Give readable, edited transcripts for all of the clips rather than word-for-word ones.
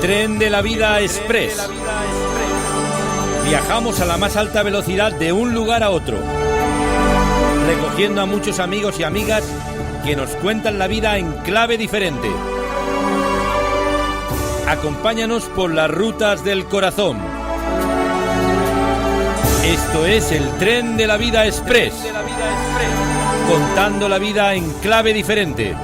Tren de la Vida Express. Viajamos a la más alta velocidad de un lugar a otro, recogiendo a muchos amigos y amigas que nos cuentan la vida en clave diferente. Acompáñanos por las rutas del corazón. Esto es el Tren de la Vida Express, contando la vida en clave diferente.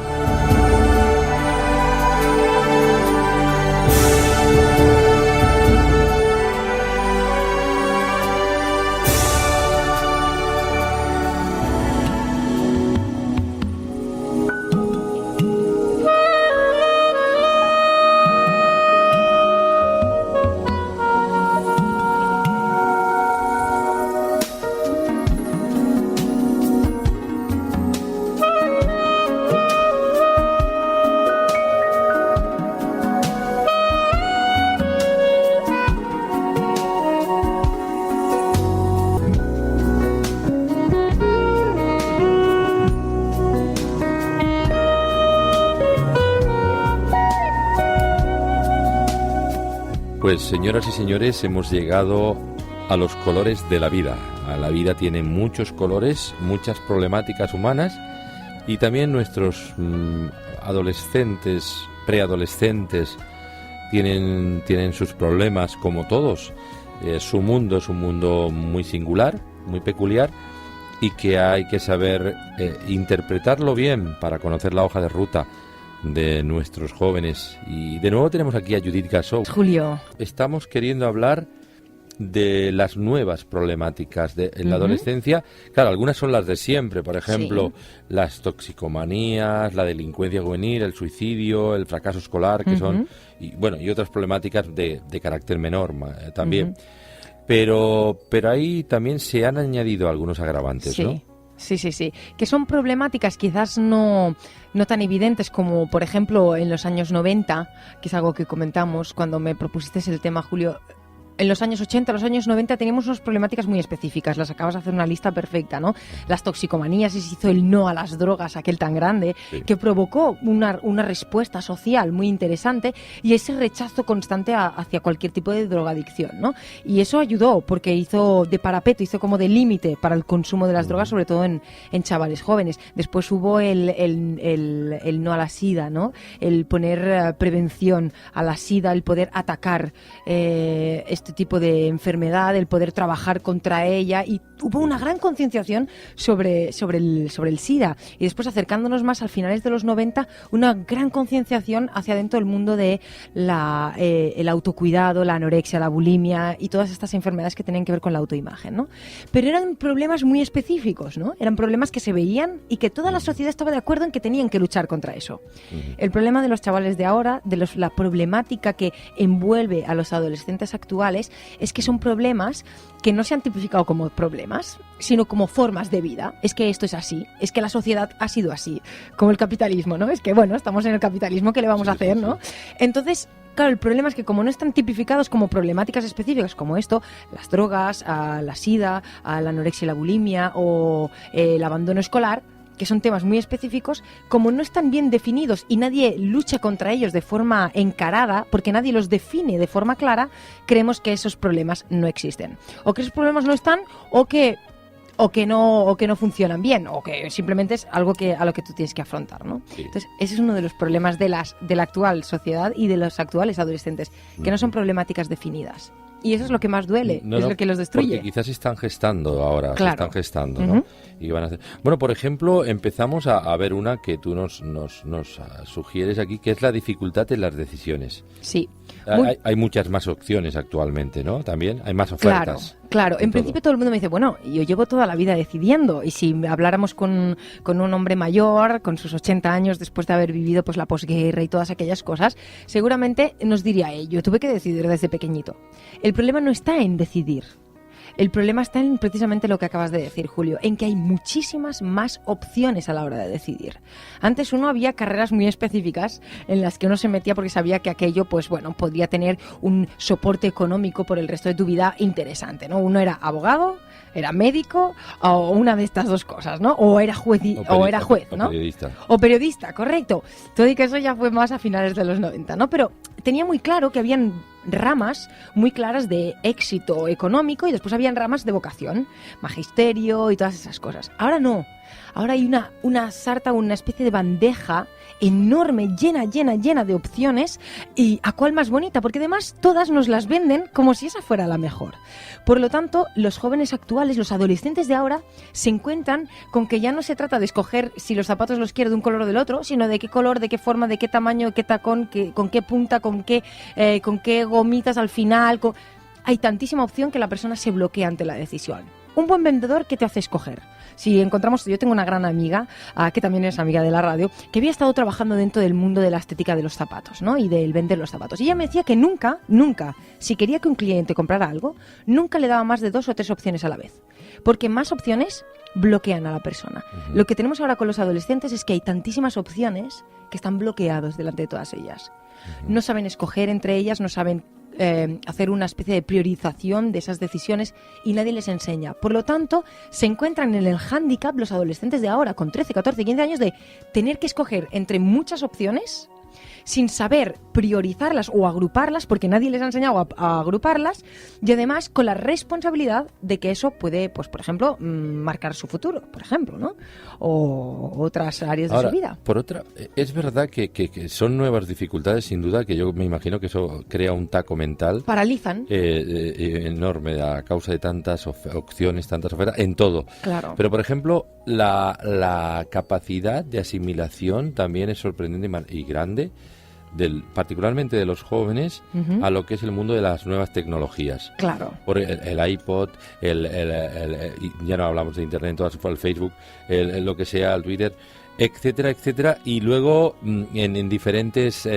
Pues señoras y señores, hemos llegado a los colores de la vida. La vida tiene muchos colores, muchas problemáticas humanas y también nuestros adolescentes, preadolescentes tienen sus problemas como todos. Su mundo es un mundo muy singular, muy peculiar y que hay que saber interpretarlo bien para conocer la hoja de ruta de nuestros jóvenes. Y de nuevo tenemos aquí a Judith Gassou. Julio. Estamos queriendo hablar de las nuevas problemáticas en la adolescencia. Claro, algunas son las de siempre, por ejemplo, las toxicomanías, la delincuencia juvenil, el suicidio, el fracaso escolar, que son, y otras problemáticas de carácter menor también. Pero ahí también se han añadido algunos agravantes, ¿no? Sí, que son problemáticas quizás no tan evidentes como, por ejemplo, en los años 90, que es algo que comentamos cuando me propusiste el tema, Julio. En los años 80, los años 90 teníamos unas problemáticas muy específicas, las acabas de hacer una lista perfecta, ¿no? Las toxicomanías, y se hizo el no a las drogas, aquel tan grande, que provocó una respuesta social muy interesante y ese rechazo constante hacia cualquier tipo de drogadicción, ¿no? Y eso ayudó porque hizo de parapeto, hizo como de límite para el consumo de las drogas, sobre todo en chavales jóvenes. Después hubo el no a la SIDA, ¿no? El poner prevención a la SIDA, el poder atacar este tipo de enfermedad, el poder trabajar contra ella, y hubo una gran concienciación sobre el SIDA, y después, acercándonos más al finales de los 90, una gran concienciación hacia dentro del mundo de el autocuidado, la anorexia, la bulimia y todas estas enfermedades que tienen que ver con la autoimagen, ¿no? Pero eran problemas muy específicos, ¿no? Eran problemas que se veían y que toda la sociedad estaba de acuerdo en que tenían que luchar contra eso. El problema de los chavales de ahora, la problemática que envuelve a los adolescentes actuales, es que son problemas que no se han tipificado como problemas, sino como formas de vida. Es que esto es así, es que la sociedad ha sido así, como el capitalismo, ¿no? Es que, bueno, estamos en el capitalismo, ¿qué le vamos a hacer, no? Entonces, claro, el problema es que como no están tipificados como problemáticas específicas como esto, las drogas, la SIDA, la anorexia y la bulimia o el abandono escolar, que son temas muy específicos, como no están bien definidos y nadie lucha contra ellos de forma encarada, porque nadie los define de forma clara, creemos que esos problemas no existen. O que esos problemas no están, o que no funcionan bien, o que simplemente es algo a lo que tú tienes que afrontar, ¿no? Sí. Entonces, ese es uno de los problemas de la actual sociedad y de los actuales adolescentes, que no son problemáticas definidas. Y eso es lo que más duele, es lo que los destruye. Porque quizás se están gestando ahora, claro. Se están gestando, ¿no? Y van a hacer... Bueno, por ejemplo, empezamos a ver una que tú nos sugieres aquí, que es la dificultad en las decisiones. Sí. Hay muchas más opciones actualmente, ¿no? También hay más ofertas. Claro. En principio todo el mundo me dice, bueno, yo llevo toda la vida decidiendo, y si habláramos con un hombre mayor, con sus 80 años, después de haber vivido pues la posguerra y todas aquellas cosas, seguramente nos diría, yo tuve que decidir desde pequeñito. El problema no está en decidir. El problema está en precisamente lo que acabas de decir, Julio, en que hay muchísimas más opciones a la hora de decidir. Antes había carreras muy específicas en las que uno se metía porque sabía que aquello, pues bueno, podría tener un soporte económico por el resto de tu vida interesante, ¿no? Uno era abogado, era médico o una de estas dos cosas, ¿no? O era juez, ¿no? O periodista, correcto. Todo y que eso ya fue más a finales de los 90, ¿no? Pero tenía muy claro que habían ramas muy claras de éxito económico y después habían ramas de vocación, magisterio y todas esas cosas. Ahora no. Ahora hay una sarta, una especie de bandeja enorme, llena de opciones, y ¿a cuál más bonita? Porque además todas nos las venden como si esa fuera la mejor. Por lo tanto, los jóvenes actuales, los adolescentes de ahora, se encuentran con que ya no se trata de escoger si los zapatos los quiero de un color o del otro, sino de qué color, de qué forma, de qué tamaño, qué tacón, con qué punta, con qué gomitas al final. Hay tantísima opción que la persona se bloquea ante la decisión. Un buen vendedor, ¿qué te hace escoger? Si encontramos, yo tengo una gran amiga, que también es amiga de la radio, que había estado trabajando dentro del mundo de la estética de los zapatos, ¿no? Y del vender los zapatos. Y ella me decía que nunca, si quería que un cliente comprara algo, nunca le daba más de 2 o 3 opciones a la vez. Porque más opciones bloquean a la persona. Uh-huh. Lo que tenemos ahora con los adolescentes es que hay tantísimas opciones que están bloqueados delante de todas ellas. Uh-huh. No saben escoger entre ellas, no saben hacer una especie de priorización de esas decisiones y nadie les enseña. Por lo tanto, se encuentran en el hándicap los adolescentes de ahora, con 13, 14, 15 años, de tener que escoger entre muchas opciones sin saber priorizarlas o agruparlas, porque nadie les ha enseñado a agruparlas, y además con la responsabilidad de que eso puede, pues por ejemplo, marcar su futuro, por ejemplo, ¿no? O otras áreas de su vida. Por otra, es verdad que son nuevas dificultades, sin duda, que yo me imagino que eso crea un taco mental. Paralizan. Enorme a causa de tantas opciones, tantas ofertas, en todo. Claro. Pero, por ejemplo, la capacidad de asimilación también es sorprendente y grande, particularmente de los jóvenes, uh-huh, a lo que es el mundo de las nuevas tecnologías. Claro. Por el iPod, ya no hablamos de Internet, el Facebook, lo que sea, el Twitter, etcétera, etcétera, y luego en diferentes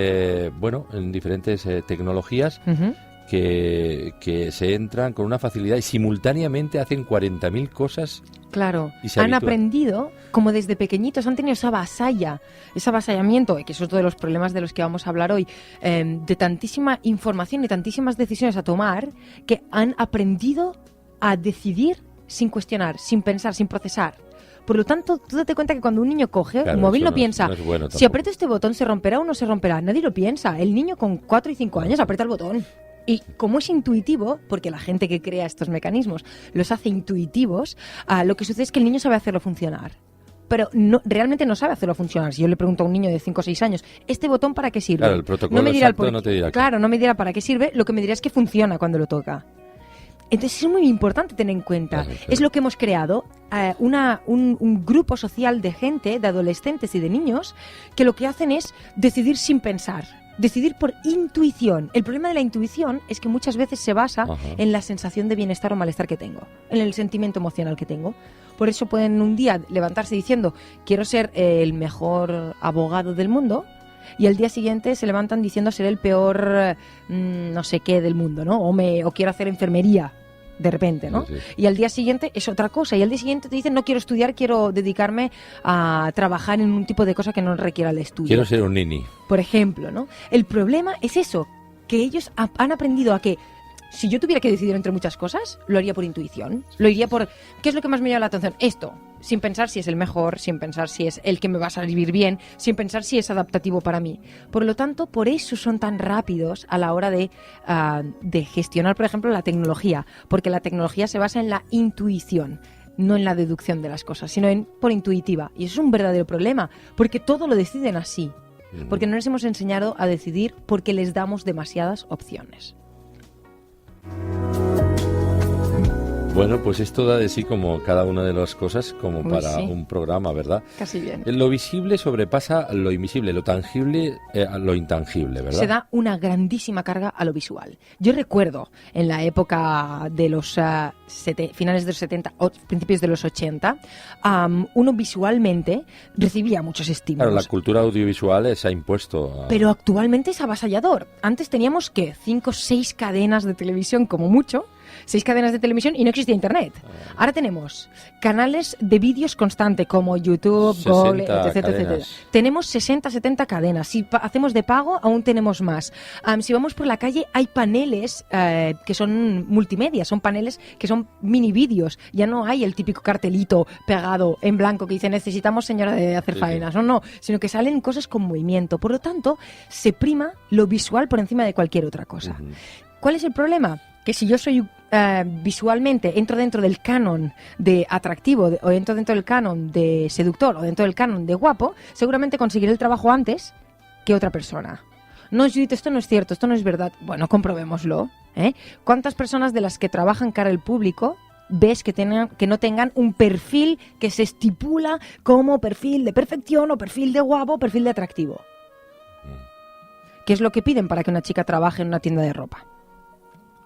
tecnologías, uh-huh, que se entran con una facilidad y simultáneamente hacen 40.000 cosas. Claro, han aprendido, como desde pequeñitos, han tenido ese avasallamiento, que eso es uno de los problemas de los que vamos a hablar hoy, de tantísima información y tantísimas decisiones a tomar, que han aprendido a decidir sin cuestionar, sin pensar, sin procesar. Por lo tanto, tú date cuenta que cuando un niño coge un móvil no piensa, es bueno, si aprieto este botón se romperá o no se romperá. Nadie lo piensa. El niño con 4 y 5 años aprieta el botón. Y como es intuitivo, porque la gente que crea estos mecanismos los hace intuitivos, lo que sucede es que el niño sabe hacerlo funcionar. Pero realmente no sabe hacerlo funcionar. Si yo le pregunto a un niño de 5 o 6 años, ¿este botón para qué sirve? Claro, el protocolo no te dirá. Claro, no me dirá para qué sirve, lo que me dirá es que funciona cuando lo toca. Entonces es muy importante tener en cuenta. Claro. Es lo que hemos creado, un grupo social de gente, de adolescentes y de niños, que lo que hacen es decidir sin pensar. Decidir por intuición. El problema de la intuición es que muchas veces se basa, ajá, en la sensación de bienestar o malestar que tengo, en el sentimiento emocional que tengo. Por eso pueden un día levantarse diciendo quiero ser el mejor abogado del mundo, y al día siguiente se levantan diciendo ser el peor no sé qué del mundo, ¿no? O quiero hacer enfermería. De repente, ¿no? Sí. Y al día siguiente es otra cosa. Y al día siguiente te dicen, no quiero estudiar, quiero dedicarme a trabajar en un tipo de cosa que no requiera el estudio. Quiero ser un nini. Por ejemplo, ¿no? El problema es eso, que ellos han aprendido a que si yo tuviera que decidir entre muchas cosas, lo haría por intuición. Lo haría por, ¿qué es lo que más me llama la atención? Esto, sin pensar si es el mejor, sin pensar si es el que me va a salir bien, sin pensar si es adaptativo para mí. Por lo tanto, por eso son tan rápidos a la hora de gestionar, por ejemplo, la tecnología. Porque la tecnología se basa en la intuición, no en la deducción de las cosas, sino por intuitiva. Y eso es un verdadero problema, porque todo lo deciden así. Porque no les hemos enseñado a decidir porque les damos demasiadas opciones. Bueno, pues esto da de sí como cada una de las cosas, como para sí, un programa, ¿verdad? Casi bien. Lo visible sobrepasa lo invisible, lo tangible a lo intangible, ¿verdad? Se da una grandísima carga a lo visual. Yo recuerdo en la época de los finales de los 70 o principios de los 80, uno visualmente recibía muchos estímulos. Claro, la cultura audiovisual se ha impuesto. Pero actualmente es avasallador. Antes teníamos, 5 o 6 cadenas de televisión como mucho, 6 cadenas de televisión y no existía internet. Ahora tenemos canales de vídeos constante como YouTube, Google, etc. Tenemos 60, 70 cadenas. Si hacemos de pago, aún tenemos más. Si vamos por la calle, hay paneles que son multimedia, son paneles que son mini vídeos. Ya no hay el típico cartelito pegado en blanco que dice necesitamos señora de hacer faenas. No, sino que salen cosas con movimiento. Por lo tanto, se prima lo visual por encima de cualquier otra cosa. ¿Cuál es el problema? Que si yo soy visualmente, entro dentro del canon de atractivo, o entro dentro del canon de seductor, o dentro del canon de guapo, seguramente conseguiré el trabajo antes que otra persona. No, Judith, esto no es cierto, esto no es verdad. Bueno, comprobémoslo. ¿Cuántas personas de las que trabajan cara al público ves que no tengan un perfil que se estipula como perfil de perfección o perfil de guapo o perfil de atractivo? ¿Qué es lo que piden para que una chica trabaje en una tienda de ropa?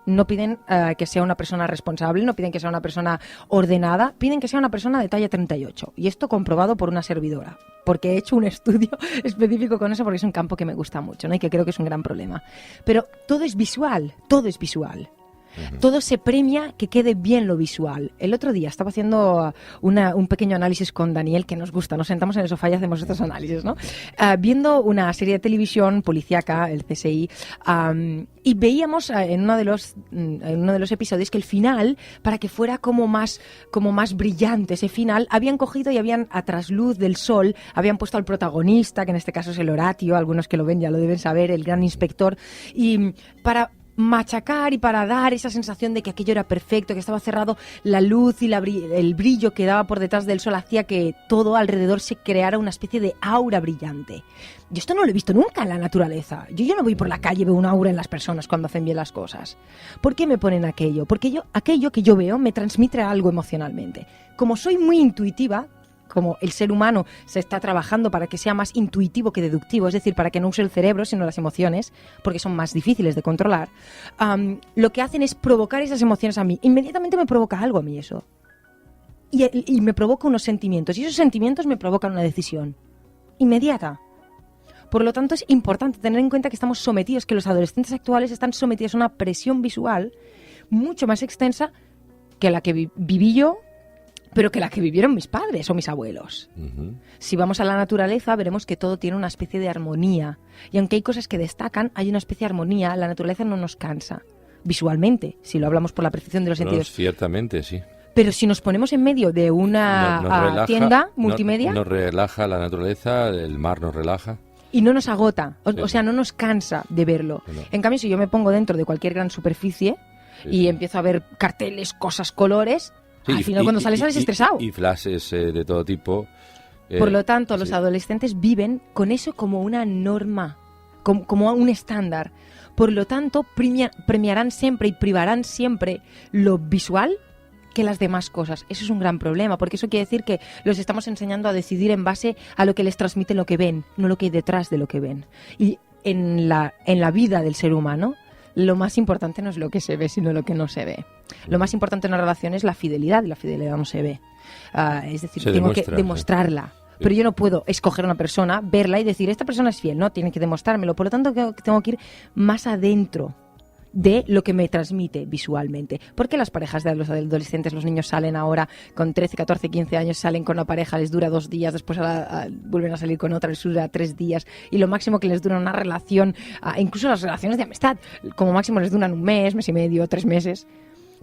No piden que sea una persona responsable, no piden que sea una persona ordenada, piden que sea una persona de talla 38. Y esto comprobado por una servidora, porque he hecho un estudio específico con eso porque es un campo que me gusta mucho, ¿no? Y que creo que es un gran problema. Pero todo es visual, todo es visual. Todo se premia que quede bien lo visual. El otro día estaba haciendo un pequeño análisis con Daniel, que nos gusta, nos sentamos en el sofá y hacemos estos análisis, ¿no? Viendo una serie de televisión policíaca, el CSI, y veíamos en uno de los episodios que el final, para que fuera como más brillante ese final, habían cogido y habían, a trasluz del sol, habían puesto al protagonista, que en este caso es el Horatio, algunos que lo ven ya lo deben saber, el gran inspector, y para machacar y para dar esa sensación de que aquello era perfecto, que estaba cerrado, la luz y el brillo que daba por detrás del sol hacía que todo alrededor se creara una especie de aura brillante. Yo esto no lo he visto nunca en la naturaleza. Yo no voy por la calle y veo un aura en las personas cuando hacen bien las cosas. ¿Por qué me ponen aquello? Porque aquello que yo veo me transmite algo emocionalmente. Como soy muy intuitiva, como el ser humano se está trabajando para que sea más intuitivo que deductivo, es decir, para que no use el cerebro sino las emociones, porque son más difíciles de controlar, lo que hacen es provocar esas emociones a mí. Inmediatamente me provoca algo a mí eso. Y me provoca unos sentimientos, y esos sentimientos me provocan una decisión inmediata. Por lo tanto, es importante tener en cuenta que estamos sometidos, que los adolescentes actuales están sometidos a una presión visual mucho más extensa que la que viví yo, pero que la que vivieron mis padres o mis abuelos. Si vamos a la naturaleza, veremos que todo tiene una especie de armonía. Y aunque hay cosas que destacan, hay una especie de armonía. La naturaleza no nos cansa, visualmente, si lo hablamos por la percepción de los sentidos. Ciertamente, sí. Pero si nos ponemos en medio de una tienda multimedia... Nos relaja la naturaleza, el mar nos relaja. Y no nos agota, o sea, no nos cansa de verlo. No. En cambio, si yo me pongo dentro de cualquier gran superficie y empiezo a ver carteles, cosas, colores... Sí, al final cuando sales estresado. Y flashes de todo tipo. Por lo tanto, los adolescentes viven con eso como una norma, como un estándar. Por lo tanto, premiarán siempre y privarán siempre lo visual que las demás cosas. Eso es un gran problema, porque eso quiere decir que los estamos enseñando a decidir en base a lo que les transmite lo que ven, no lo que hay detrás de lo que ven. Y en la vida del ser humano, lo más importante no es lo que se ve, sino lo que no se ve. Lo más importante en una relación es la fidelidad, y la fidelidad no se ve. Es decir, tengo que demostrarla. Pero yo no puedo escoger a una persona, verla y decir, esta persona es fiel. No, tiene que demostrármelo. Por lo tanto, tengo que ir más adentro de lo que me transmite visualmente. ¿Por qué las parejas de los adolescentes, los niños salen ahora con 13, 14, 15 años, salen con una pareja, les dura 2 días, después vuelven a salir con otra, les dura 3 días, y lo máximo que les dura una relación, incluso las relaciones de amistad, como máximo les duran 1 mes, mes y medio, 3 meses?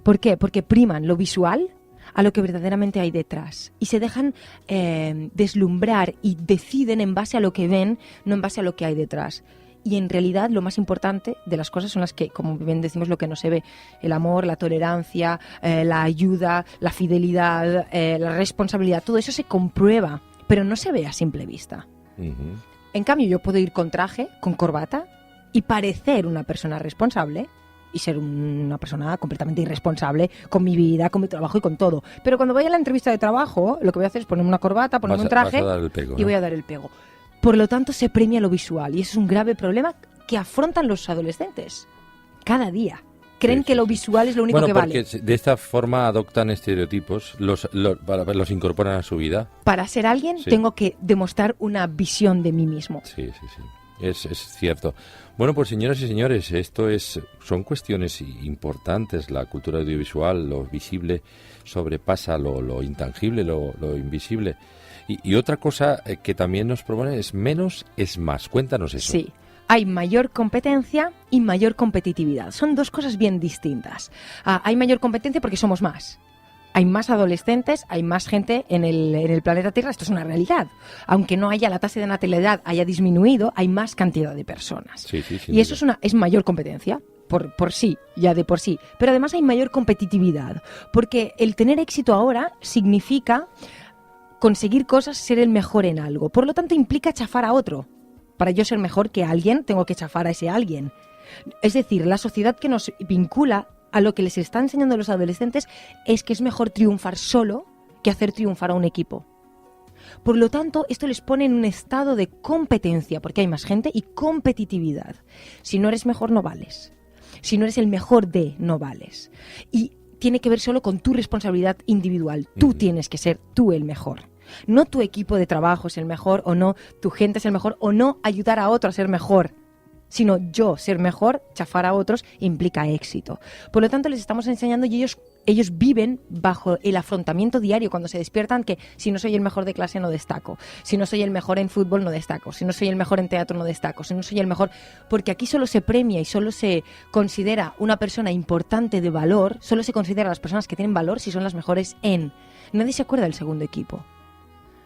¿Por qué? Porque priman lo visual a lo que verdaderamente hay detrás y se dejan deslumbrar y deciden en base a lo que ven, no en base a lo que hay detrás. Y en realidad lo más importante de las cosas son las que, como bien decimos, lo que no se ve: el amor, la tolerancia, la ayuda, la fidelidad, la responsabilidad. Todo eso se comprueba, pero no se ve a simple vista. En cambio, yo puedo ir con traje, con corbata, y parecer una persona responsable y ser una persona completamente irresponsable con mi vida, con mi trabajo y con todo. Pero cuando voy a la entrevista de trabajo, lo que voy a hacer es ponerme una corbata, ponerme un traje y voy a dar el pego. Por lo tanto, se premia lo visual, y eso es un grave problema que afrontan los adolescentes cada día. Creen que lo visual es lo único que vale. Porque de esta forma adoptan estereotipos, los incorporan a su vida. Para ser alguien tengo que demostrar una visión de mí mismo. Sí. es cierto. Bueno, pues señoras y señores, son cuestiones importantes. La cultura audiovisual, lo visible sobrepasa lo intangible, lo invisible. Y otra cosa que también nos propone es menos es más. Cuéntanos eso. Sí. Hay mayor competencia y mayor competitividad. Son dos cosas bien distintas. Hay mayor competencia porque somos más. Hay más adolescentes, hay más gente en el planeta Tierra, esto es una realidad. Aunque no haya la tasa de natalidad haya disminuido, hay más cantidad de personas. Sí, y eso es mayor competencia, por sí, ya de por sí. Pero además hay mayor competitividad, porque el tener éxito ahora significa conseguir cosas, ser el mejor en algo. Por lo tanto, implica chafar a otro. Para yo ser mejor que alguien, tengo que chafar a ese alguien. Es decir, la sociedad que nos vincula a lo que les está enseñando a los adolescentes es que es mejor triunfar solo que hacer triunfar a un equipo. Por lo tanto, esto les pone en un estado de competencia, porque hay más gente, y competitividad. Si no eres mejor, no vales. Si no eres el mejor no vales. Y tiene que ver solo con tu responsabilidad individual. Tú tienes que ser tú el mejor. No tu equipo de trabajo es el mejor, o no tu gente es el mejor, o no ayudar a otro a ser mejor. Sino yo ser mejor, chafar a otros, implica éxito. Por lo tanto, les estamos enseñando y ellos viven bajo el afrontamiento diario cuando se despiertan que si no soy el mejor de clase no destaco, si no soy el mejor en fútbol no destaco, si no soy el mejor en teatro no destaco, si no soy el mejor... Porque aquí solo se premia y solo se considera una persona importante de valor, solo se considera a las personas que tienen valor si son las mejores en... Nadie se acuerda del segundo equipo.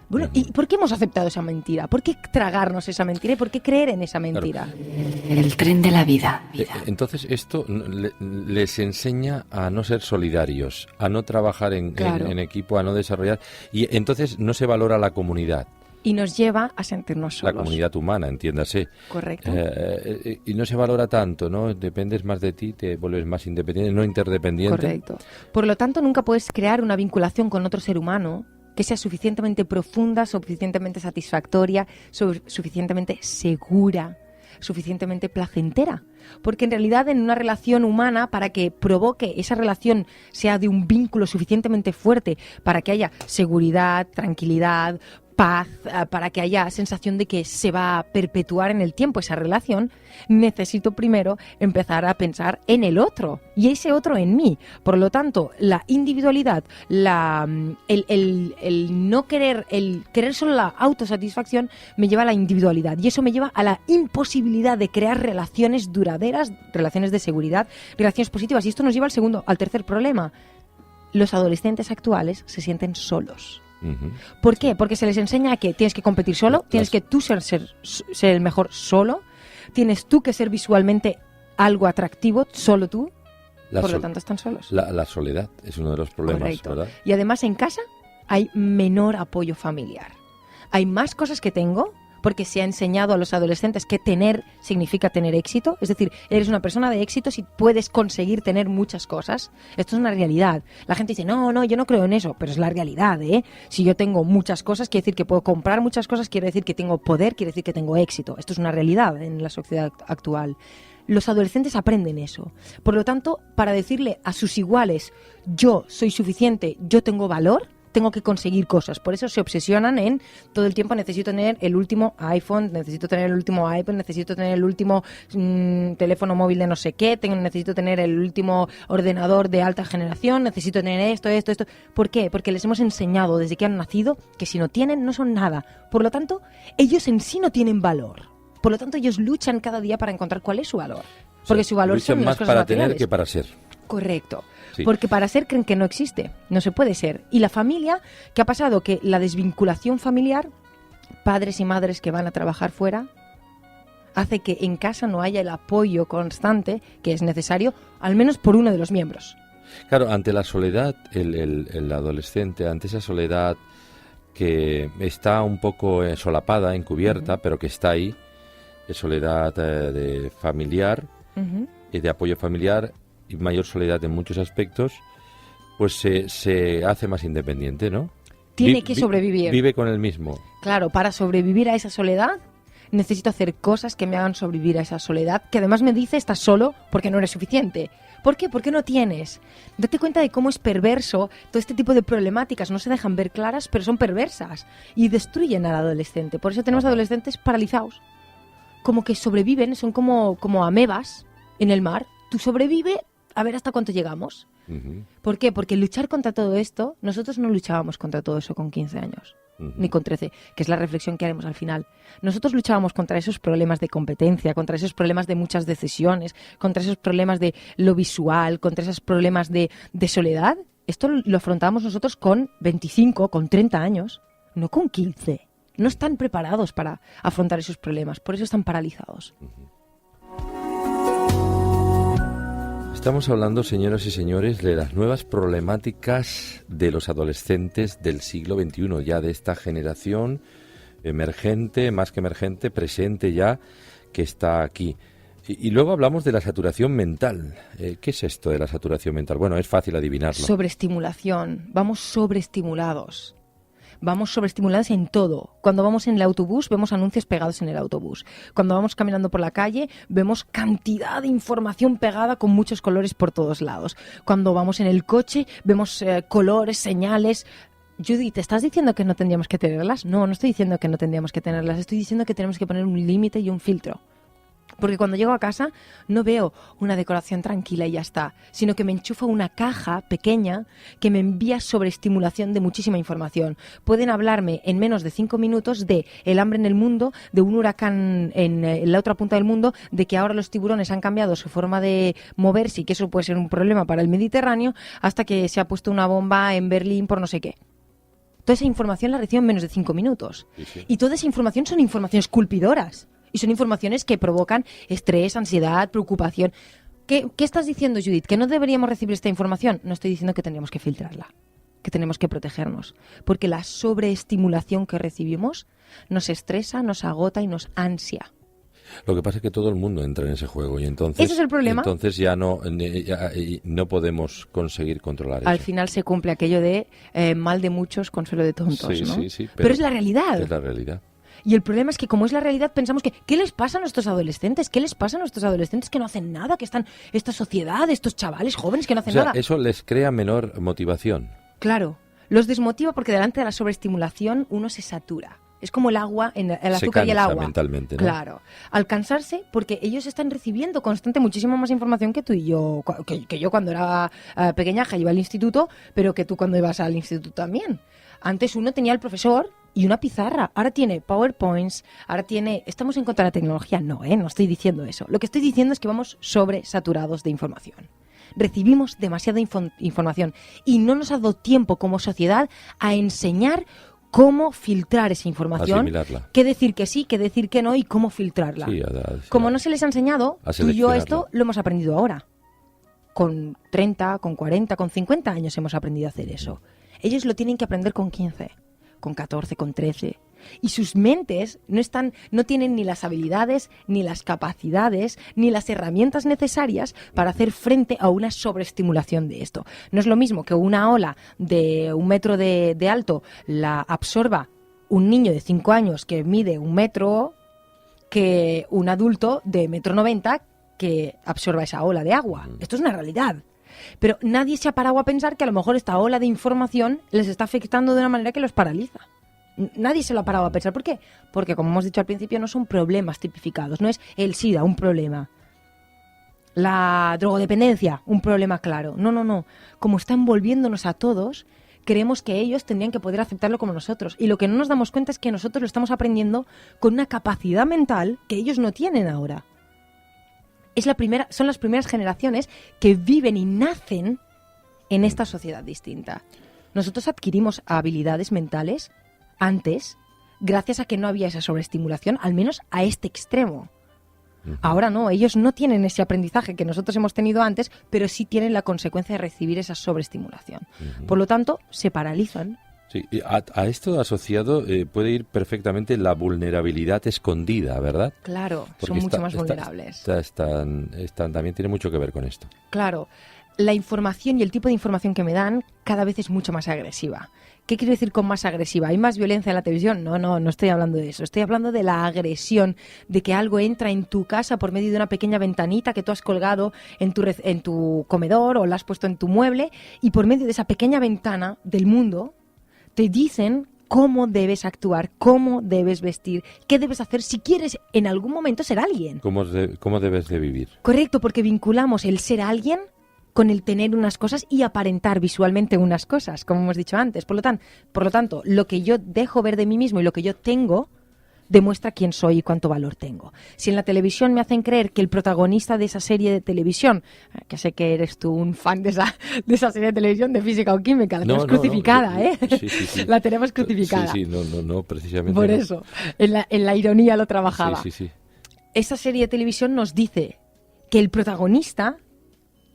Bueno, ¿y por qué hemos aceptado esa mentira? ¿Por qué tragarnos esa mentira y por qué creer en esa mentira? Claro. El tren de la vida. Entonces esto les enseña a no ser solidarios, a no trabajar en equipo, a no desarrollar, y entonces no se valora la comunidad. Y nos lleva a sentirnos solos. La comunidad humana, entiéndase. Correcto. Y no se valora tanto, ¿no? Dependes más de ti, te vuelves más independiente, no interdependiente. Correcto. Por lo tanto, nunca puedes crear una vinculación con otro ser humano que sea suficientemente profunda, suficientemente satisfactoria, suficientemente segura, suficientemente placentera. Porque en realidad en una relación humana, para que provoque esa relación sea de un vínculo suficientemente fuerte, para que haya seguridad, tranquilidad, paz, para que haya sensación de que se va a perpetuar en el tiempo esa relación, necesito primero empezar a pensar en el otro y ese otro en mí. Por lo tanto, la individualidad, el no querer, el querer solo la autosatisfacción me lleva a la individualidad y eso me lleva a la imposibilidad de crear relaciones duraderas, relaciones de seguridad, relaciones positivas. Y esto nos lleva al tercer problema. Los adolescentes actuales se sienten solos. ¿Por qué? Porque se les enseña que tienes que competir solo, tienes que tú ser el mejor solo, tienes tú que ser visualmente algo atractivo, solo tú, por lo tanto están solos. La soledad es uno de los problemas, correcto, ¿verdad? Y además en casa hay menor apoyo familiar. Hay más cosas que tengo, porque se ha enseñado a los adolescentes que tener significa tener éxito. Es decir, eres una persona de éxito si puedes conseguir tener muchas cosas. Esto es una realidad. La gente dice, no, yo no creo en eso, pero es la realidad, ¿eh? Si yo tengo muchas cosas, quiere decir que puedo comprar muchas cosas, quiere decir que tengo poder, quiere decir que tengo éxito. Esto es una realidad en la sociedad actual. Los adolescentes aprenden eso. Por lo tanto, para decirle a sus iguales, yo soy suficiente, yo tengo valor, tengo que conseguir cosas. Por eso se obsesionan en todo el tiempo necesito tener el último iPhone, necesito tener el último iPad, necesito tener el último teléfono móvil de no sé qué, necesito tener el último ordenador de alta generación, necesito tener esto. ¿Por qué? Porque les hemos enseñado desde que han nacido que si no tienen, no son nada. Por lo tanto, ellos en sí no tienen valor. Por lo tanto, ellos luchan cada día para encontrar cuál es su valor. Porque su valor son las cosas para materiales. Tener que para ser. Correcto. Sí. Porque para ser creen que no existe, no se puede ser. Y la familia, ¿qué ha pasado? Que la desvinculación familiar, padres y madres que van a trabajar fuera, hace que en casa no haya el apoyo constante que es necesario, al menos por uno de los miembros. Claro, ante la soledad, el adolescente, ante esa soledad que está un poco solapada, encubierta, pero que está ahí, es soledad de familiar y de apoyo familiar, y mayor soledad en muchos aspectos, pues se hace más independiente, ¿no? Tiene que sobrevivir. Vive con él mismo. Claro, para sobrevivir a esa soledad necesito hacer cosas que me hagan sobrevivir a esa soledad, que además me dice estás solo porque no eres suficiente. ¿Por qué? Porque no tienes. Date cuenta de cómo es perverso. Todo este tipo de problemáticas no se dejan ver claras, pero son perversas y destruyen al adolescente. Por eso tenemos adolescentes paralizados. como que sobreviven, son como amebas en el mar. Tú sobrevive, a ver hasta cuánto llegamos. Ujú. ¿Por qué? Porque luchar contra todo esto, nosotros no luchábamos contra todo eso con 15 años, ni con 13, que es la reflexión que haremos al final. Nosotros luchábamos contra esos problemas de competencia, contra esos problemas de muchas decisiones, contra esos problemas de lo visual, contra esos problemas de soledad. Esto lo afrontábamos nosotros con 25, con 30 años, no con 15. No están preparados para afrontar esos problemas, por eso están paralizados. Estamos hablando, señoras y señores, de las nuevas problemáticas de los adolescentes del siglo XXI, ya de esta generación emergente, más que emergente, presente ya, que está aquí. Y luego hablamos de la saturación mental. ¿Qué es esto de la saturación mental? Bueno, es fácil adivinarlo. Sobreestimulación, vamos sobreestimulados. Vamos sobreestimulados en todo. Cuando vamos en el autobús, vemos anuncios pegados en el autobús. Cuando vamos caminando por la calle, vemos cantidad de información pegada con muchos colores por todos lados. Cuando vamos en el coche, vemos colores, señales. Judy, ¿te estás diciendo que no tendríamos que tenerlas? No, no estoy diciendo que no tendríamos que tenerlas. Estoy diciendo que tenemos que poner un límite y un filtro. Porque cuando llego a casa no veo una decoración tranquila y ya está, sino que me enchufa una caja pequeña que me envía sobreestimulación de muchísima información. Pueden hablarme en menos de 5 minutos de el hambre en el mundo, de un huracán en la otra punta del mundo, de que ahora los tiburones han cambiado su forma de moverse y que eso puede ser un problema para el Mediterráneo, hasta que se ha puesto una bomba en Berlín por no sé qué. Toda esa información la recibo en menos de 5 minutos. Sí. Y toda esa información son informaciones culpidoras. Y son informaciones que provocan estrés, ansiedad, preocupación. ¿Qué estás diciendo, Judith? ¿Que no deberíamos recibir esta información? No estoy diciendo que tendríamos que filtrarla, que tenemos que protegernos. Porque la sobreestimulación que recibimos nos estresa, nos agota y nos ansia. Lo que pasa es que todo el mundo entra en ese juego y entonces... ¿Ese es el problema? Entonces ya no podemos conseguir controlar eso. Al final se cumple aquello de mal de muchos, consuelo de tontos, Sí, ¿no? sí, pero es la realidad. Es la realidad. Y el problema es que como es la realidad pensamos que ¿qué les pasa a nuestros adolescentes? ¿Qué les pasa a nuestros adolescentes que no hacen nada? Que están esta sociedad, estos chavales jóvenes que no hacen nada. Eso les crea menor motivación. Claro, los desmotiva porque delante de la sobreestimulación uno se satura. Es como el agua, el azúcar y el agua. Mentalmente, ¿no? Claro. Al cansarse, porque ellos están recibiendo muchísima más información que tú y yo, que yo cuando era pequeñaja iba al instituto, pero que tú cuando ibas al instituto también. Antes uno tenía el profesor y una pizarra. Ahora tiene PowerPoints, ¿Estamos en contra de la tecnología? No, no estoy diciendo eso. Lo que estoy diciendo es que vamos sobresaturados de información. Recibimos demasiada información y no nos ha dado tiempo como sociedad a enseñar cómo filtrar esa información, asimilarla. Qué decir que sí, qué decir que no y cómo filtrarla. Sí, como no se les ha enseñado, tú y yo esto lo hemos aprendido ahora. Con 30, con 40, con 50 años hemos aprendido a hacer eso. Ellos lo tienen que aprender con 15, con 14, con 13. Y sus mentes no tienen ni las habilidades, ni las capacidades, ni las herramientas necesarias para hacer frente a una sobreestimulación de esto. No es lo mismo que una ola de 1 metro de alto la absorba un niño de 5 años que mide 1 metro que un adulto de 1,90 m que absorba esa ola de agua. Esto es una realidad. Pero nadie se ha parado a pensar que a lo mejor esta ola de información les está afectando de una manera que los paraliza. Nadie se lo ha parado a pensar. ¿Por qué? Porque, como hemos dicho al principio, no son problemas tipificados. No es el SIDA un problema. La drogodependencia, un problema claro. No. Como está envolviéndonos a todos, creemos que ellos tendrían que poder aceptarlo como nosotros. Y lo que no nos damos cuenta es que nosotros lo estamos aprendiendo con una capacidad mental que ellos no tienen ahora. Son las primeras generaciones que viven y nacen en esta sociedad distinta. Nosotros adquirimos habilidades mentales antes, gracias a que no había esa sobreestimulación, al menos a este extremo. Ahora no, ellos no tienen ese aprendizaje que nosotros hemos tenido antes, pero sí tienen la consecuencia de recibir esa sobreestimulación. Por lo tanto, se paralizan. Sí, a esto asociado puede ir perfectamente la vulnerabilidad escondida, ¿verdad? Claro, porque son mucho más vulnerables. También tiene mucho que ver con esto. Claro, la información y el tipo de información que me dan cada vez es mucho más agresiva. ¿Qué quiero decir con más agresiva? ¿Hay más violencia en la televisión? No estoy hablando de eso. Estoy hablando de la agresión, de que algo entra en tu casa por medio de una pequeña ventanita que tú has colgado en tu comedor o la has puesto en tu mueble, y por medio de esa pequeña ventana del mundo te dicen cómo debes actuar, cómo debes vestir, qué debes hacer si quieres en algún momento ser alguien. ¿Cómo debes de vivir? Correcto, porque vinculamos el ser alguien con el tener unas cosas y aparentar visualmente unas cosas, como hemos dicho antes. Por lo tanto, lo que yo dejo ver de mí mismo y lo que yo tengo demuestra quién soy y cuánto valor tengo. Si en la televisión me hacen creer que el protagonista de esa serie de televisión, que sé que eres tú un fan de esa serie de televisión de física o química, la tenemos crucificada, ¿eh? Sí. La tenemos crucificada. Sí, no, precisamente. Por no. eso, en la ironía lo trabajaba. Sí. Esa serie de televisión nos dice que el protagonista,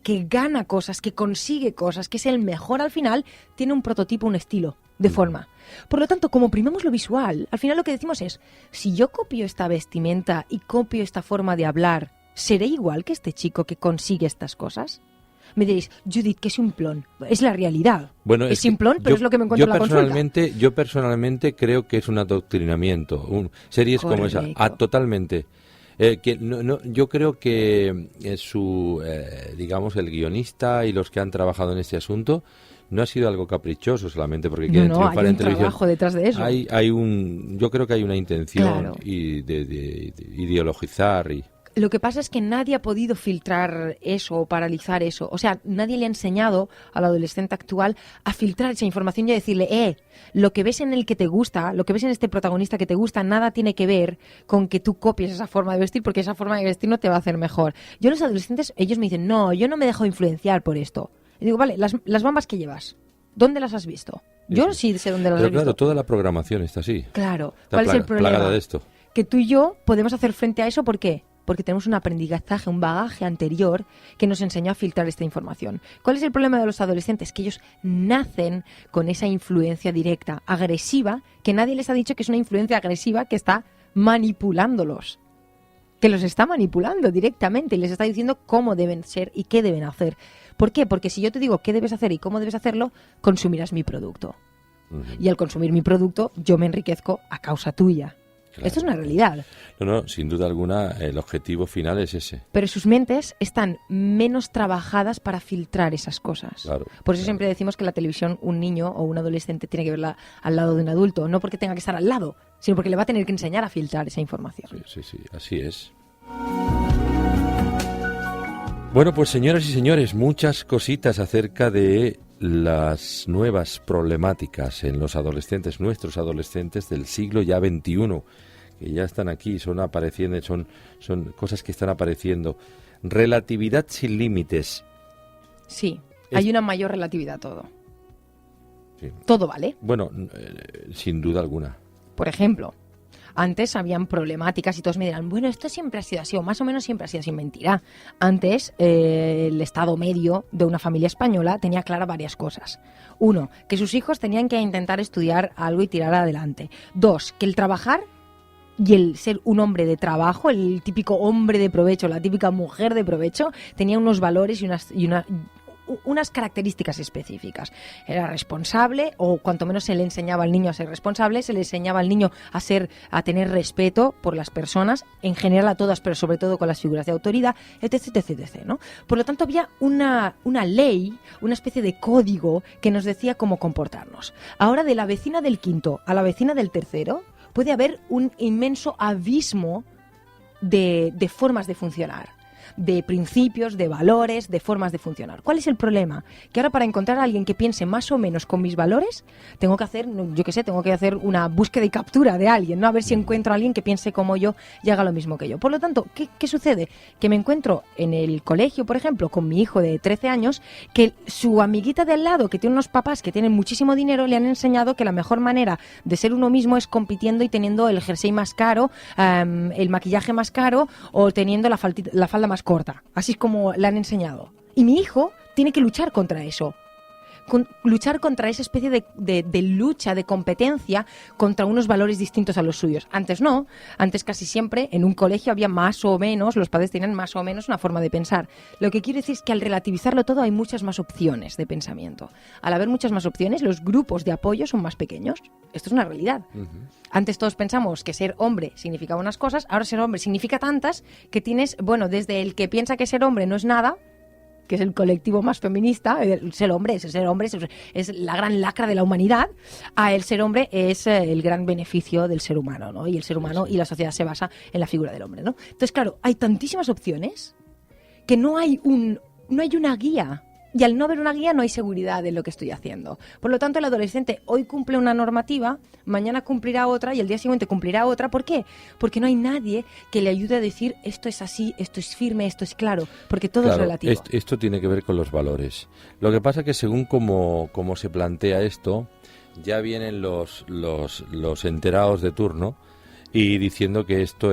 que gana cosas, que consigue cosas, que es el mejor al final, tiene un prototipo, un estilo de forma. Por lo tanto, como primamos lo visual, al final lo que decimos es, si yo copio esta vestimenta y copio esta forma de hablar, ¿seré igual que este chico que consigue estas cosas? Me diréis, Judith, qué simplón. Es la realidad. Bueno, es simplón, pero es lo que me encuentro en la consulta. Yo personalmente creo que es un adoctrinamiento. Series como esa, totalmente. Yo creo que digamos, el guionista y los que han trabajado en este asunto no ha sido algo caprichoso solamente porque quieren triunfar en televisión. Hay un trabajo detrás de eso. Yo creo que hay una intención Claro. de ideologizar y... Lo que pasa es que nadie ha podido filtrar eso o paralizar eso. O sea, nadie le ha enseñado al adolescente actual a filtrar esa información y a decirle, lo que ves en el que te gusta, lo que ves en este protagonista que te gusta, nada tiene que ver con que tú copies esa forma de vestir, porque esa forma de vestir no te va a hacer mejor. Yo los adolescentes, ellos me dicen, no, yo no me dejo influenciar por esto. Y digo, vale, las bambas que llevas, ¿dónde las has visto? Yo sí sé dónde las Pero he claro, visto. toda la programación está así. Claro. Está ¿Cuál es el problema? plagada de esto. Que tú y yo podemos hacer frente a eso, ¿por qué? Porque tenemos un aprendizaje, un bagaje anterior que nos enseñó a filtrar esta información. ¿Cuál es el problema de los adolescentes? Que ellos nacen con esa influencia directa, agresiva, que nadie les ha dicho que es una influencia agresiva que está manipulándolos. Que los está manipulando directamente y les está diciendo cómo deben ser y qué deben hacer. ¿Por qué? Porque si yo te digo qué debes hacer y cómo debes hacerlo, consumirás mi producto. Y al consumir mi producto, yo me enriquezco a causa tuya. Claro. Esto es una realidad. No, sin duda alguna, el objetivo final es ese. Pero sus mentes están menos trabajadas para filtrar esas cosas. Claro, Por eso siempre decimos que la televisión, un niño o un adolescente tiene que verla al lado de un adulto. No porque tenga que estar al lado, sino porque le va a tener que enseñar a filtrar esa información. Sí, así es. Bueno, pues señoras y señores, muchas cositas acerca de las nuevas problemáticas en los adolescentes, nuestros adolescentes del siglo ya XXI, que ya están aquí, son apareciendo, son cosas que están apareciendo. Relatividad sin límites. Sí, hay una mayor relatividad a todo. Sí. Todo vale. Bueno, sin duda alguna. Por ejemplo, antes habían problemáticas y todos me dirán, bueno, esto siempre ha sido así, o más o menos siempre ha sido así. Mentira. Antes, el estado medio de una familia española tenía clara varias cosas. 1, que sus hijos tenían que intentar estudiar algo y tirar adelante. 2, que el trabajar y el ser un hombre de trabajo, el típico hombre de provecho, la típica mujer de provecho, tenía unos valores y unas características específicas. Era responsable, o cuanto menos se le enseñaba al niño a ser responsable, se le enseñaba al niño a tener respeto por las personas, en general a todas, pero sobre todo con las figuras de autoridad, etc., ¿no? Por lo tanto, había una ley, una especie de código que nos decía cómo comportarnos. Ahora, de la vecina del quinto a la vecina del tercero, puede haber un inmenso abismo de formas de funcionar, de principios, de valores, de formas de funcionar. ¿Cuál es el problema? Que ahora para encontrar a alguien que piense más o menos con mis valores, tengo que hacer una búsqueda y captura de alguien, ¿no? A ver si encuentro a alguien que piense como yo y haga lo mismo que yo. Por lo tanto, ¿qué sucede? Que me encuentro en el colegio, por ejemplo, con mi hijo de 13 años, que su amiguita de al lado, que tiene unos papás que tienen muchísimo dinero, le han enseñado que la mejor manera de ser uno mismo es compitiendo y teniendo el jersey más caro, el maquillaje más caro o teniendo la falda más corta. Así es como le han enseñado. Y mi hijo tiene que luchar contra eso. Luchar contra esa especie de lucha, de competencia contra unos valores distintos a los suyos. Antes no. Antes casi siempre en un colegio había más o menos, los padres tenían más o menos una forma de pensar. Lo que quiero decir es que al relativizarlo todo hay muchas más opciones de pensamiento. Al haber muchas más opciones, los grupos de apoyo son más pequeños. Esto es una realidad. Antes todos pensamos que ser hombre significaba unas cosas, ahora ser hombre significa tantas que tienes, bueno, desde el que piensa que ser hombre no es nada, que es el colectivo más feminista, el ser hombre es la gran lacra de la humanidad, a el ser hombre es el gran beneficio del ser humano, ¿no? Y el ser humano y la sociedad se basa en la figura del hombre, ¿no? Entonces, claro, hay tantísimas opciones que no hay una guía. Y al no haber una guía no hay seguridad en lo que estoy haciendo. Por lo tanto, el adolescente hoy cumple una normativa, mañana cumplirá otra y el día siguiente cumplirá otra. ¿Por qué? Porque no hay nadie que le ayude a decir esto es así, esto es firme, esto es claro, porque todo es relativo. Esto tiene que ver con los valores. Lo que pasa es que según como se plantea esto, ya vienen los enterados de turno y diciendo que esto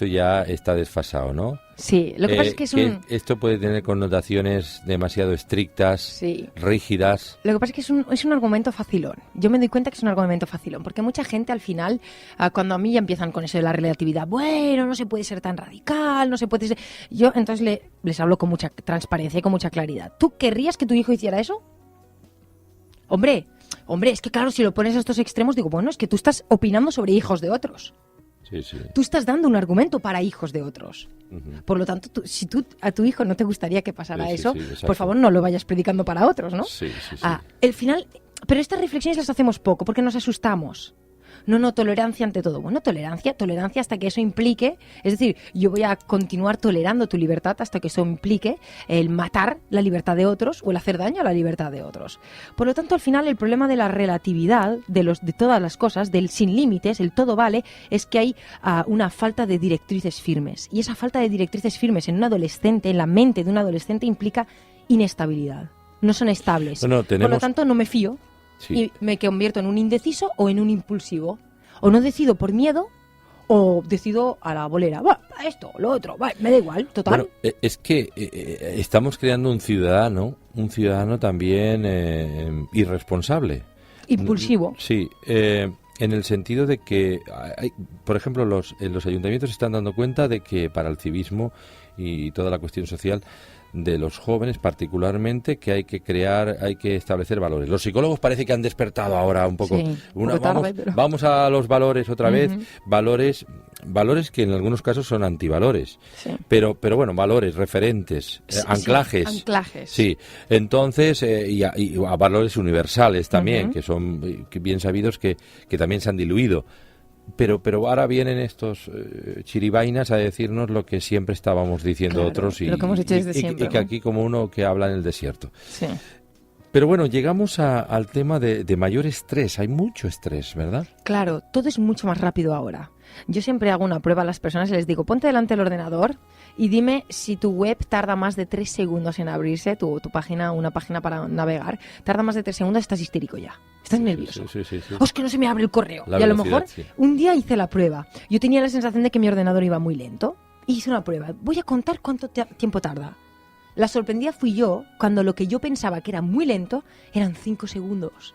ya está desfasado, ¿no? Sí, lo que pasa es que esto puede tener connotaciones demasiado estrictas, sí, rígidas. Lo que pasa es que es un argumento facilón. Yo me doy cuenta que es un argumento facilón, porque mucha gente al final, cuando a mí ya empiezan con eso de la relatividad, bueno, no se puede ser tan radical, no se puede ser... Yo entonces les hablo con mucha transparencia y con mucha claridad. ¿Tú querrías que tu hijo hiciera eso? Hombre, es que claro, si lo pones a estos extremos, digo, bueno, es que tú estás opinando sobre hijos de otros. Sí, sí. Tú estás dando un argumento para hijos de otros. Uh-huh. Por lo tanto, si a tu hijo no te gustaría que pasara Sí, eso, sí, por favor no lo vayas predicando para otros, ¿no? Sí. El final, pero estas reflexiones las hacemos poco porque nos asustamos. No, tolerancia ante todo. Bueno, tolerancia hasta que eso implique, es decir, yo voy a continuar tolerando tu libertad hasta que eso implique el matar la libertad de otros o el hacer daño a la libertad de otros. Por lo tanto, al final el problema de la relatividad, de todas las cosas, del sin límites, el todo vale, es que hay una falta de directrices firmes. Y esa falta de directrices firmes en un adolescente, en la mente de un adolescente, implica inestabilidad. No son estables. Por lo tanto, no me fío. Sí. Y me convierto en un indeciso o en un impulsivo. O no decido por miedo o decido a la bolera. Esto, lo otro, me da igual, total. Bueno, es que estamos creando un ciudadano también irresponsable. Impulsivo. Sí, en el sentido de que, por ejemplo, los ayuntamientos se están dando cuenta de que para el civismo y toda la cuestión social de los jóvenes particularmente, que hay que establecer valores. Los psicólogos parece que han despertado ahora un poco. Sí, vamos a los valores otra vez, valores que en algunos casos son antivalores, sí. pero bueno, valores, referentes, anclajes. Sí, anclajes. Sí, entonces, y a valores universales también, que son bien sabidos que también se han diluido. Pero ahora vienen estos chiribainas a decirnos lo que siempre estábamos diciendo otros lo que hemos hecho desde siempre, y que aquí como uno que habla en el desierto. Sí. Pero bueno, llegamos al tema de mayor estrés. Hay mucho estrés, ¿verdad? Claro, todo es mucho más rápido ahora. Yo siempre hago una prueba a las personas y les digo, ponte delante del ordenador y dime si tu web tarda más de 3 segundos en abrirse, tu página, una página para navegar, tarda más de 3 segundos, estás histérico ya. Estás nervioso. Sí. Es que no se me abre el correo. Y a lo mejor un día hice la prueba. Yo tenía la sensación de que mi ordenador iba muy lento. Y hice una prueba. Voy a contar cuánto tiempo tarda. La sorprendida fui yo cuando lo que yo pensaba que era muy lento eran 5 segundos.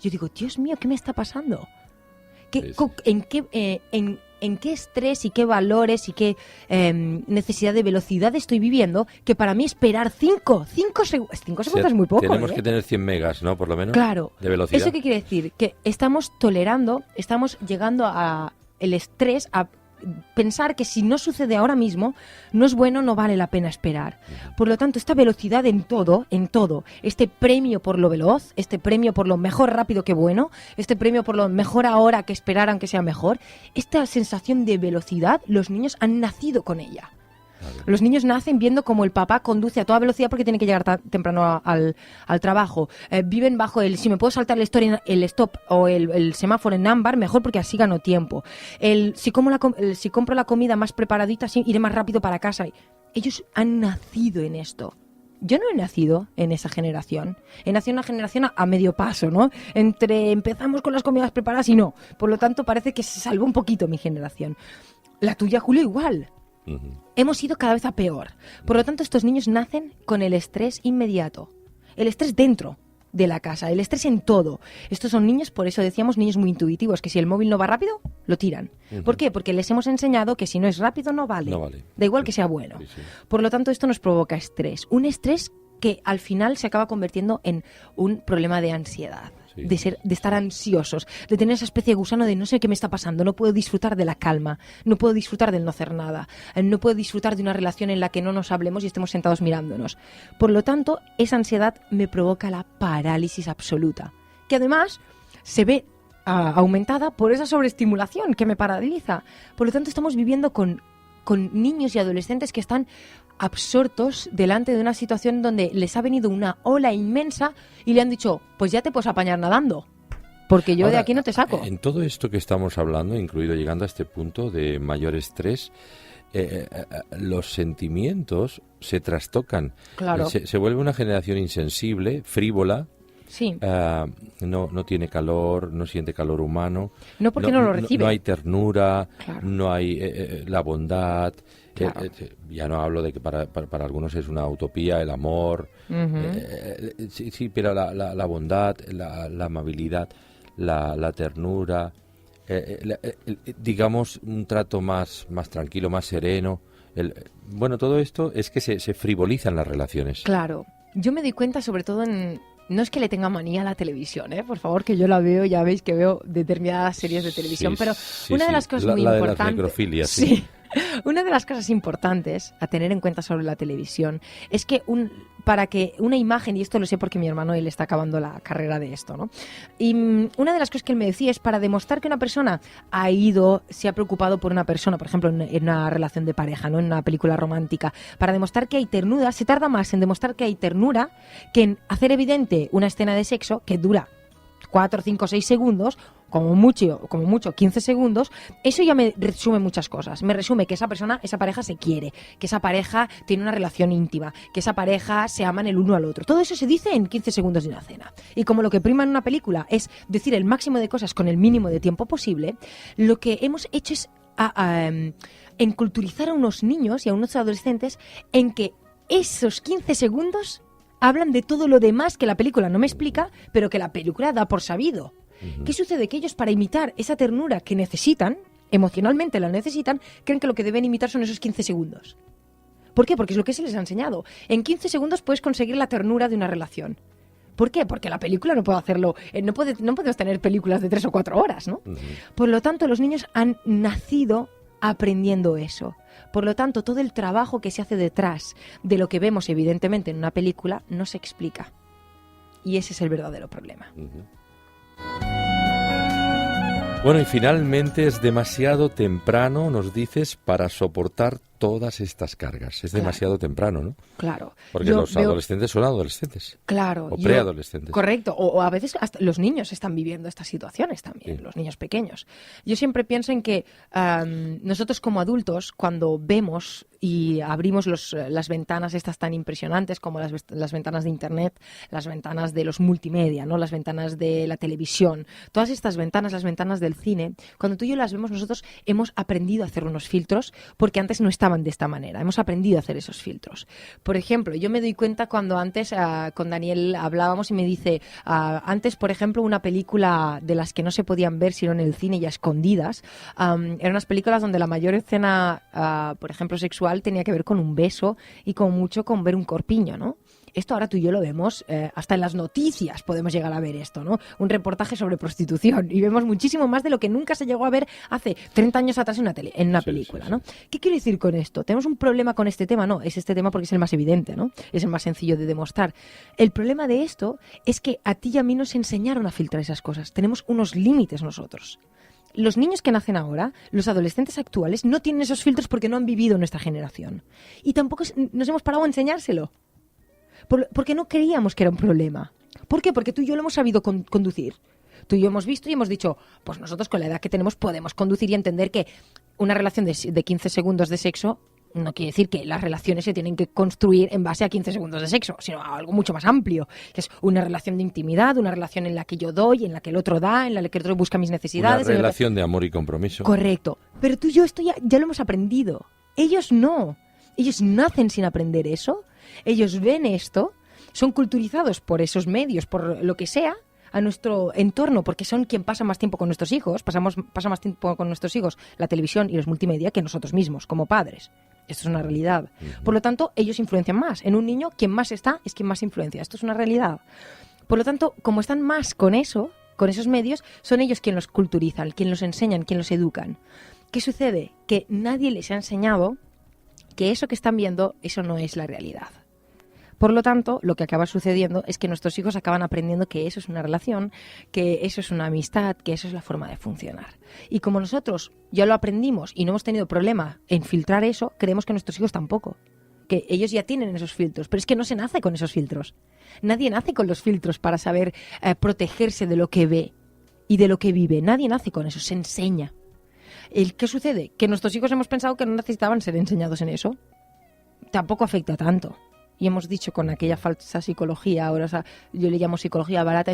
Yo digo, Dios mío, ¿qué me está pasando? ¿En qué estrés y qué valores y qué necesidad de velocidad estoy viviendo? Que para mí esperar 5 segundos... 5 segundos es muy poco. Tenemos que tener 100 megas, ¿no? Por lo menos. Claro. De velocidad. ¿Eso qué quiere decir? Que estamos llegando a el estrés, a pensar que si no sucede ahora mismo, no es bueno, no vale la pena esperar. Por lo tanto, esta velocidad en todo, este premio por lo veloz, este premio por lo mejor rápido que bueno, este premio por lo mejor ahora que esperar aunque sea mejor, esta sensación de velocidad, los niños han nacido con ella. Los niños nacen viendo cómo el papá conduce a toda velocidad porque tiene que llegar temprano al trabajo. Viven bajo si me puedo saltar el stop o el semáforo en ámbar, mejor porque así gano tiempo. Si compro la comida más preparadita, así iré más rápido para casa. Ellos han nacido en esto. Yo no he nacido en esa generación. He nacido en una generación a medio paso, ¿no? Empezamos con las comidas preparadas y no. Por lo tanto, parece que se salvó un poquito mi generación. La tuya, Julio, igual. Hemos ido cada vez a peor. Por lo tanto, estos niños nacen con el estrés inmediato. El estrés dentro de la casa, el estrés en todo. Estos son niños, por eso decíamos, niños muy intuitivos, que si el móvil no va rápido, lo tiran. ¿Por qué? Porque les hemos enseñado que si no es rápido, no vale. Da igual que sea bueno. Sí. Por lo tanto, esto nos provoca estrés. Un estrés que al final se acaba convirtiendo en un problema de ansiedad. Sí. de estar ansiosos, de tener esa especie de gusano de no sé qué me está pasando, no puedo disfrutar de la calma, no puedo disfrutar del no hacer nada, no puedo disfrutar de una relación en la que no nos hablemos y estemos sentados mirándonos. Por lo tanto, esa ansiedad me provoca la parálisis absoluta, que además se ve aumentada por esa sobreestimulación que me paraliza. Por lo tanto, estamos viviendo con niños y adolescentes que están absortos delante de una situación donde les ha venido una ola inmensa y le han dicho, pues ya te puedes apañar nadando, porque yo Ahora, de aquí no te saco. En todo esto que estamos hablando, incluido llegando a este punto de mayor estrés, los sentimientos se trastocan. Claro. Se vuelve una generación insensible, frívola. Sí. No tiene calor, no siente calor humano. No porque no lo recibe. No hay ternura, Claro. no hay la bondad. Claro. Ya no hablo de que para algunos es una utopía el amor. Sí, pero la bondad, la amabilidad, la ternura, digamos un trato más tranquilo, más sereno. Bueno, todo esto es que se frivolizan las relaciones. Claro. Yo me doy cuenta sobre todo no es que le tenga manía a la televisión, por favor, que yo la veo, ya veis que veo determinadas series de televisión, Sí, pero sí, una de sí. las cosas muy la de las importantes... necrofilias, Sí. Una de las cosas importantes a tener en cuenta sobre la televisión es que para que una imagen, y esto lo sé porque mi hermano él está acabando la carrera de esto, ¿no? Y una de las cosas que él me decía es para demostrar que una persona se ha preocupado por una persona, por ejemplo, en una relación de pareja, ¿no? En una película romántica, para demostrar que hay ternura, se tarda más en demostrar que hay ternura que en hacer evidente una escena de sexo que dura 4, 5, 6 segundos, como mucho 15 segundos, eso ya me resume muchas cosas. Me resume que esa pareja se quiere, que esa pareja tiene una relación íntima, que esa pareja se aman el uno al otro. Todo eso se dice en 15 segundos de una cena. Y como lo que prima en una película es decir el máximo de cosas con el mínimo de tiempo posible, lo que hemos hecho es enculturizar a unos niños y a unos adolescentes en que esos 15 segundos hablan de todo lo demás que la película no me explica, pero que la película da por sabido. ¿Qué sucede? Que ellos, para imitar esa ternura que necesitan, emocionalmente la necesitan, creen que lo que deben imitar son esos 15 segundos. ¿Por qué? Porque es lo que se les ha enseñado. En 15 segundos puedes conseguir la ternura de una relación. ¿Por qué? Porque la película no puede hacerlo. No podemos tener películas de 3 o 4 horas, ¿no? Por lo tanto, los niños han nacido aprendiendo eso. Por lo tanto, todo el trabajo que se hace detrás de lo que vemos, evidentemente, en una película, no se explica. Y ese es el verdadero problema. Bueno, y finalmente es demasiado temprano, nos dices, para soportar todas estas cargas. Es demasiado temprano, ¿no? Claro. Porque los adolescentes son adolescentes. Claro. O preadolescentes. Correcto. O a veces hasta los niños están viviendo estas situaciones también, sí. Los niños pequeños. Yo siempre pienso en que nosotros como adultos, cuando vemos y abrimos las ventanas estas tan impresionantes como las ventanas de Internet, las ventanas de los multimedia, ¿no? Las ventanas de la televisión, todas estas ventanas, las ventanas del cine, cuando tú y yo las vemos, nosotros hemos aprendido a hacer unos filtros porque antes no estaban de esta manera. Hemos aprendido a hacer esos filtros. Por ejemplo, yo me doy cuenta cuando antes con Daniel hablábamos y me dice, antes, por ejemplo, una película de las que no se podían ver sino en el cine y a escondidas, eran unas películas donde la mayor escena, por ejemplo, sexual tenía que ver con un beso y como mucho con ver un corpiño, ¿no? Esto ahora tú y yo lo vemos, hasta en las noticias podemos llegar a ver esto, ¿no? Un reportaje sobre prostitución y vemos muchísimo más de lo que nunca se llegó a ver hace 30 años atrás en una película, ¿no? ¿Qué quiero decir con esto? ¿Tenemos un problema con este tema? No, es este tema porque es el más evidente, ¿no? Es el más sencillo de demostrar. El problema de esto es que a ti y a mí nos enseñaron a filtrar esas cosas. Tenemos unos límites nosotros. Los niños que nacen ahora, los adolescentes actuales, no tienen esos filtros porque no han vivido nuestra generación. Y tampoco nos hemos parado a enseñárselo. Porque no creíamos que era un problema. ¿Por qué? Porque tú y yo lo hemos sabido conducir. Tú y yo hemos visto y hemos dicho, pues nosotros con la edad que tenemos podemos conducir y entender que una relación de 15 segundos de sexo no quiere decir que las relaciones se tienen que construir en base a 15 segundos de sexo, sino a algo mucho más amplio, que es una relación de intimidad, una relación en la que yo doy, en la que el otro da, en la que el otro busca mis necesidades. Una relación de amor y compromiso. Correcto. Pero tú y yo esto ya lo hemos aprendido. Ellos no. Ellos nacen sin aprender eso. Ellos ven esto, son culturizados por esos medios, por lo que sea, a nuestro entorno, porque son quien pasa más tiempo con nuestros hijos, pasa más tiempo con nuestros hijos la televisión y los multimedia que nosotros mismos, como padres. Esto es una realidad. Por lo tanto, ellos influencian más. En un niño, quien más está es quien más influencia. Esto es una realidad. Por lo tanto, como están más con eso, con esos medios, son ellos quienes los culturizan, quienes los enseñan, quienes los educan. ¿Qué sucede? Que nadie les ha enseñado que eso que están viendo, eso no es la realidad. Por lo tanto, lo que acaba sucediendo es que nuestros hijos acaban aprendiendo que eso es una relación, que eso es una amistad, que eso es la forma de funcionar. Y como nosotros ya lo aprendimos y no hemos tenido problema en filtrar eso, creemos que nuestros hijos tampoco. Que ellos ya tienen esos filtros, pero es que no se nace con esos filtros. Nadie nace con los filtros para saber protegerse de lo que ve y de lo que vive. Nadie nace con eso, se enseña. ¿Qué sucede? Que nuestros hijos hemos pensado que no necesitaban ser enseñados en eso. Tampoco afecta tanto. Y hemos dicho con aquella falsa psicología, ahora yo le llamo psicología barata,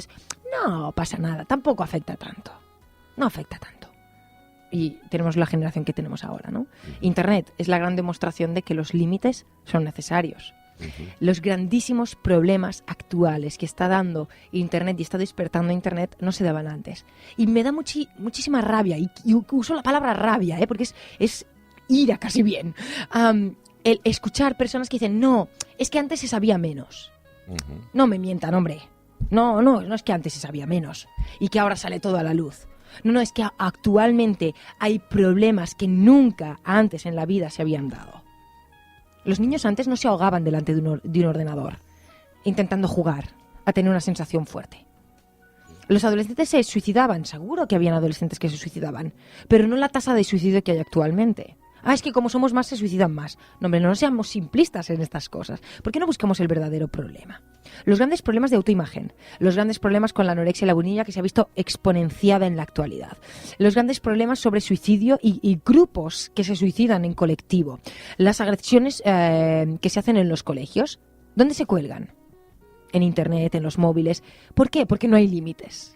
no pasa nada, tampoco afecta tanto. No afecta tanto. Y tenemos la generación que tenemos ahora, ¿no? Internet es la gran demostración de que los límites son necesarios. Los grandísimos problemas actuales que está dando Internet y está despertando Internet no se daban antes. Y me da muchísima rabia, y uso la palabra rabia, porque es ira casi bien. El escuchar personas que dicen, no, es que antes se sabía menos. No me mientan, hombre. No es que antes se sabía menos y que ahora sale todo a la luz. No, es que actualmente hay problemas que nunca antes en la vida se habían dado. Los niños antes no se ahogaban delante de un ordenador, intentando jugar, a tener una sensación fuerte. Los adolescentes se suicidaban, seguro que habían adolescentes que se suicidaban, pero no la tasa de suicidio que hay actualmente. Es que como somos más se suicidan más. No, hombre, no seamos simplistas en estas cosas. ¿Por qué no buscamos el verdadero problema? Los grandes problemas de autoimagen, los grandes problemas con la anorexia y la bulimia que se ha visto exponenciada en la actualidad, los grandes problemas sobre suicidio y grupos que se suicidan en colectivo, las agresiones que se hacen en los colegios. ¿Dónde se cuelgan? En Internet, en los móviles. ¿Por qué? Porque no hay límites.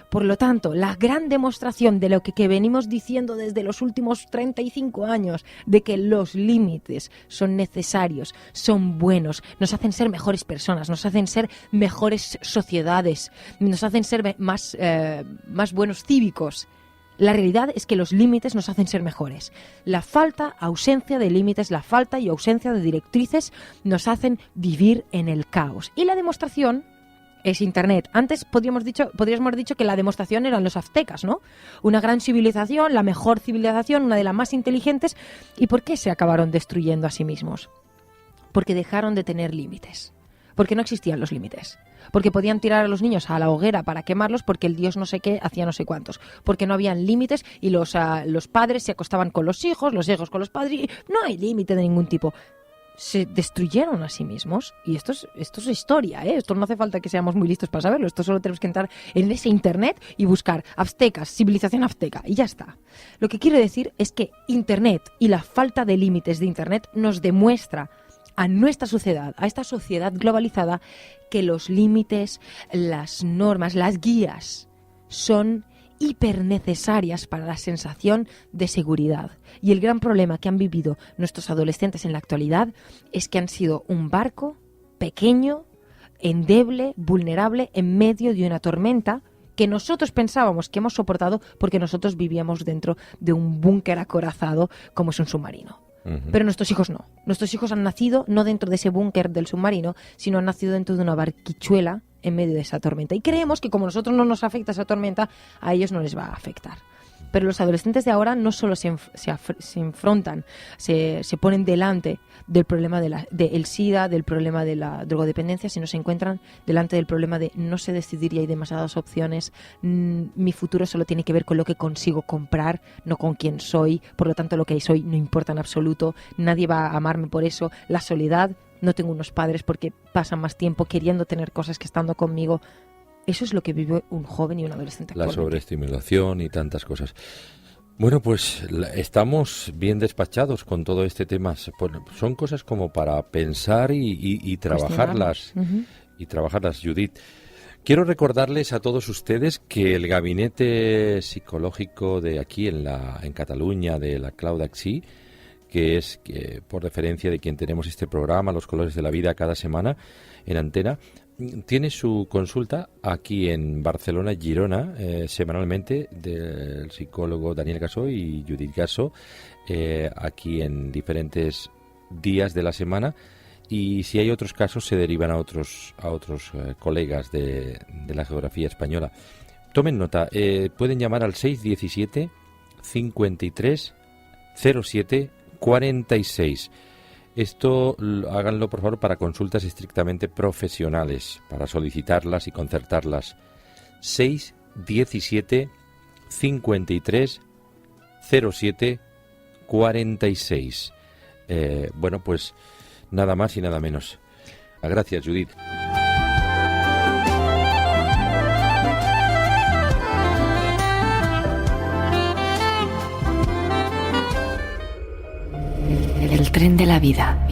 Por lo tanto, la gran demostración de lo que venimos diciendo desde los últimos 35 años, de que los límites son necesarios, son buenos, nos hacen ser mejores personas, nos hacen ser mejores sociedades, nos hacen ser más buenos cívicos. La realidad es que los límites nos hacen ser mejores. La ausencia de límites, la falta y ausencia de directrices nos hacen vivir en el caos. Y la demostración es Internet. Antes podríamos haber dicho que la demostración eran los aztecas, ¿no? Una gran civilización, la mejor civilización, una de las más inteligentes. ¿Y por qué se acabaron destruyendo a sí mismos? Porque dejaron de tener límites. Porque no existían los límites. Porque podían tirar a los niños a la hoguera para quemarlos porque el dios no sé qué hacía no sé cuántos. Porque no habían límites y los padres se acostaban con los hijos con los padres. Y no hay límite de ningún tipo. Se destruyeron a sí mismos y esto es historia, esto no hace falta que seamos muy listos para saberlo, esto solo tenemos que entrar en ese Internet y buscar aztecas, civilización azteca y ya está. Lo que quiero decir es que Internet y la falta de límites de Internet nos demuestra a nuestra sociedad, a esta sociedad globalizada, que los límites, las normas, las guías son hipernecesarias para la sensación de seguridad. Y el gran problema que han vivido nuestros adolescentes en la actualidad es que han sido un barco pequeño, endeble, vulnerable, en medio de una tormenta que nosotros pensábamos que hemos soportado porque nosotros vivíamos dentro de un búnker acorazado como es un submarino. Pero nuestros hijos no. Nuestros hijos han nacido no dentro de ese búnker del submarino, sino han nacido dentro de una barquichuela en medio de esa tormenta. Y creemos que como a nosotros no nos afecta esa tormenta, a ellos no les va a afectar. Pero los adolescentes de ahora no solo se enfrentan, se ponen delante del problema del SIDA, del problema de la drogodependencia, sino se encuentran delante del problema de no sé decidir y hay demasiadas opciones, mi futuro solo tiene que ver con lo que consigo comprar, no con quién soy, por lo tanto lo que soy no importa en absoluto, nadie va a amarme por eso, la soledad, no tengo unos padres porque pasan más tiempo queriendo tener cosas que estando conmigo. Eso es lo que vive un joven y un adolescente actualmente. La sobreestimulación y tantas cosas. Bueno, pues estamos bien despachados con todo este tema. Son cosas como para pensar y trabajarlas. Y trabajarlas, Judith. Quiero recordarles a todos ustedes que el gabinete psicológico de aquí en Cataluña, de la Clau d'Axí, que es por referencia de quien tenemos este programa, Los Colores de la Vida, cada semana en Antena, tiene su consulta aquí en Barcelona, Girona, semanalmente, del psicólogo Daniel Gassó y Judith Gassó, aquí en diferentes días de la semana. y si hay otros casos se derivan a otros colegas de la geografía española. Tomen nota, pueden llamar al 617 53 07 46. Esto háganlo por favor para consultas estrictamente profesionales, para solicitarlas y concertarlas. 617 53 07 46. Bueno, pues nada más y nada menos. Gracias, Judith. El tren de la vida.